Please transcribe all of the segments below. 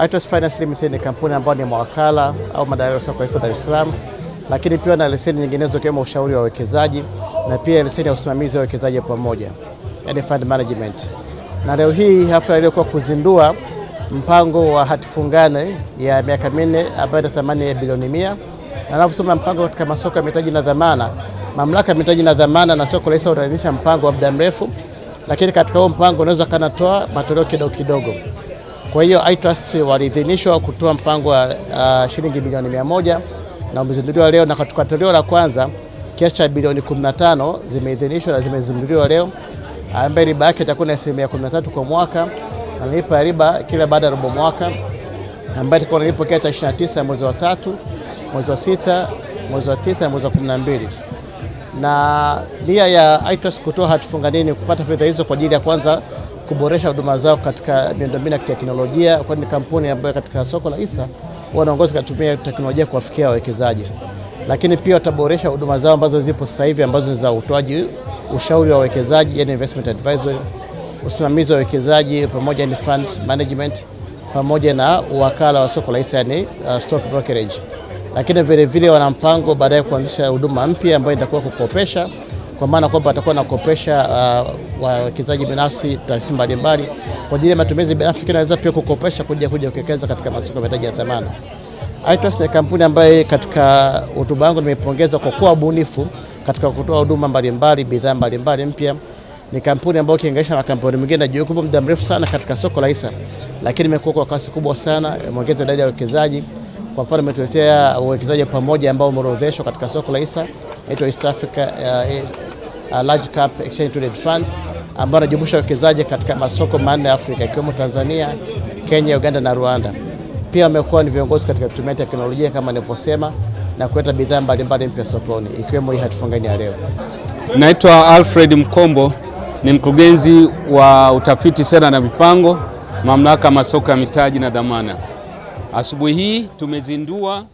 iTrust Finance Limited ni kampuni ambayo ni mawakala au madai ya soko la hisa Dar es Salaam, lakini pia na leseni nyinginezo kama ushauri wa wawekezaji na pia leseni ya usimamizi wa wawekezaji pamoja, yani fund management. Na leo hii hafla iliyokuwa kuzindua mpango wa hati fungani ya miaka 4 ambayo ina thamani ya bilioni 100. Na ninavyosema mpango katika masoko ya mitaji na dhamana, mamlaka ya mitaji na dhamana na soko la hisa unaanzisha mpango wa muda mrefu, lakini katika huo mpango unaweza kanatoa matoleo kidogo kidogo. Kwa hiyo iTrust waliidhinishwa kutoa mpango wa shilingi bilioni 100 na umezinduliwa leo, na katika toleo la kwanza kiasi cha bilioni 15 zimeidhinishwa na zimezinduliwa leo, ambaye riba yake itakuwa ni 13% kwa mwaka, na lipa riba kila baada ya robo mwaka, ambaye itakuwa inalipo tarehe 29 mwezi wa 3, mwezi wa 6, mwezi wa 9 na mwezi wa 12. Na nia ya iTrust kutoa hati fungani kupata fedha hizo kwa ajili ya kwanza kuboresha huduma zao katika miundombinu ya teknolojia, kwani kampuni ambayo katika soko la hisa wanaongoza kutumia teknolojia kuwafikia wawekezaji. Lakini pia wataboresha huduma zao ambazo zipo sasa hivi ambazo ni za utoaji ushauri wa wawekezaji, yani investment advisory, usimamizi wa wawekezaji pamoja na fund management, pamoja na wakala wa soko la hisa, yani stock brokerage. Lakini vile vile wana mpango baadaye kuanzisha huduma mpya ambayo itakuwa kukopesha, kwa maana kwamba watakuwa nakopesha wawekezaji binafsi, taasisi mbalimbali kwa ajili ya matumizi binafsi, kinaweza pia kukopesha kuja kuwekeza katika masoko ya mitaji ya dhamana. iTrust ni kampuni ambayo katika hotuba yangu nimepongeza kwa kuwa bunifu katika kutoa huduma mbalimbali, bidhaa mbalimbali mpya. Ni kampuni ambayo kiinganisha na kampuni nyingine inajiukupa muda mrefu sana katika soko la hisa, lakini imekuwa kwa kasi kubwa sana, imeongeza idadi ya wawekezaji. Kwa mfano imetuletea uwekezaji pamoja ambao umeorodheshwa katika soko la hisa, inaitwa East Africa Large Cap Exchange Traded Fund, ambao unajumuisha wawekezaji katika masoko manne ya Afrika ikiwemo Tanzania, Kenya, Uganda na Rwanda. Pia wamekuwa ni viongozi katika kutumia teknolojia kama nilivyosema na kuleta bidhaa mbalimbali mpya sokoni ikiwemo hii hati fungani ya leo. Naitwa Alfred Mkombo, ni mkurugenzi wa utafiti sera na mipango, mamlaka masoko ya mitaji na dhamana. Asubuhi hii tumezindua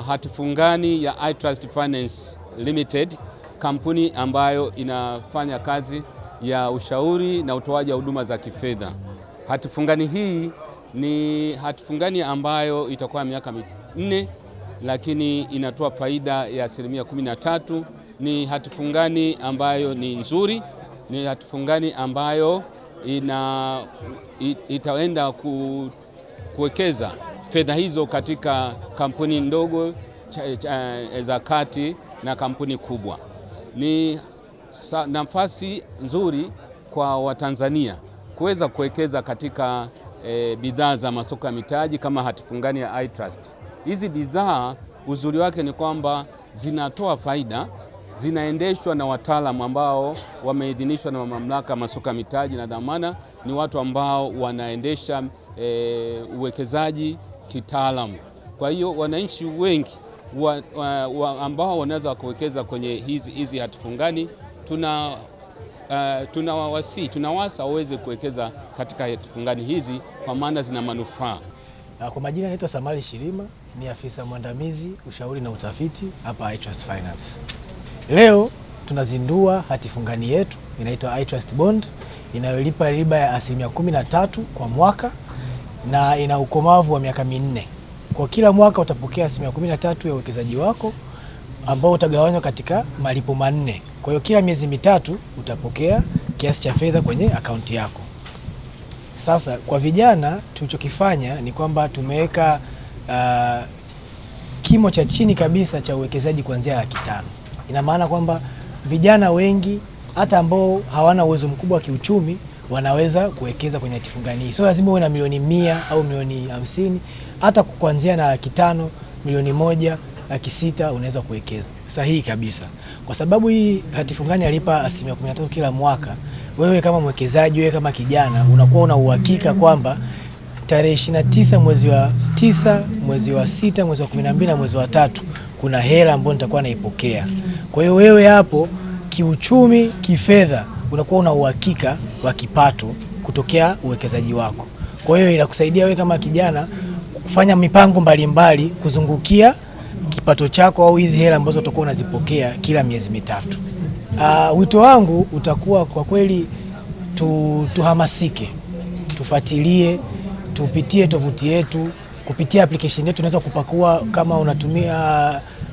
hati fungani ya iTrust Finance Limited, kampuni ambayo inafanya kazi ya ushauri na utoaji wa huduma za kifedha. Hati fungani hii ni hati fungani ambayo itakuwa miaka 4, lakini inatoa faida ya 13%. Ni hati fungani ambayo ni nzuri, ni hati fungani ambayo itaenda kuwekeza fedha hizo katika kampuni ndogo za kati na kampuni kubwa. Ni nafasi nzuri kwa Watanzania kuweza kuwekeza katika bidhaa za masoko ya mitaji kama hati fungani ya iTrust. Hizi bidhaa uzuri wake ni kwamba zinatoa faida, zinaendeshwa na wataalamu ambao wameidhinishwa na mamlaka masoko ya mitaji na dhamana. Ni watu ambao wanaendesha uwekezaji kitaalamu. Kwa hiyo wananchi wengi ambao wanaweza kuwekeza kwenye hizi hati fungani, tunawasa waweze kuwekeza katika hati fungani hizi kwa maana zina manufaa. Kwa majina naitwa Samali Shirima, ni afisa mwandamizi ushauri na utafiti hapa iTrust Finance. Leo tunazindua hati fungani yetu inaitwa iTrust Bond, inayolipa riba ya 13% kwa mwaka na ina ukomavu wa miaka 4. Kwa kila mwaka utapokea 13% ya uwekezaji wako ambao utagawanywa katika malipo 4. Kwa hiyo kila miezi 3 utapokea kiasi cha fedha kwenye akaunti yako. Sasa kwa vijana tulichokifanya ni kwamba tumeweka kimo cha chini kabisa cha uwekezaji kuanzia 500,000. Ina maana kwamba vijana wengi hata ambao hawana uwezo mkubwa wa kiuchumi wanaweza kuwekeza kwenye hati fungani hii. So lazima uwe na milioni 100 au milioni 50, hata kuanzia na 500,000, milioni 1, 600,000 unaweza kuwekeza. Sahihi kabisa. Kwa sababu hii hati fungani alipa 13% kila mwaka. Wewe kama mwekezaji, wewe kama kijana, unakuwa una uhakika kwamba tarehe 29 mwezi wa 9, mwezi wa 6, mwezi wa 12 na mwezi wa 3 kuna hela ambayo nitakuwa naipokea. Kwa hiyo wewe hapo kiuchumi, kifedha unakuwa una uhakika wa kipato kutokea uwekezaji wako. Kwa hiyo inakusaidia wewe kama kijana kufanya mipango mbalimbali kuzungukia kipato chako au hizi hela ambazo utakuwa unazipokea kila miezi 3. Wito wangu utakuwa kwa kweli tuhamasike, tufuatilie, tupitie tovuti yetu, kupitia application yetu unaweza kupakua kama unatumia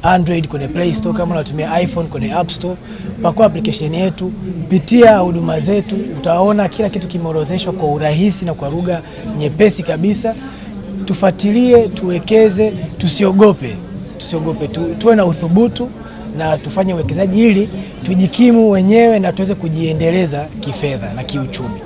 Android kwenye Play Store, kama unatumia iPhone kwenye App Store, pakua application yetu, pitia huduma zetu, utaona kila kitu kimeorodheshwa kwa urahisi na kwa lugha nyepesi kabisa. Tufuatilie, tuwekeze, tusiogope, tuwe na uthubutu na tufanye uwekezaji ili tujikimu wenyewe na tuweze kujiendeleza kifedha na kiuchumi.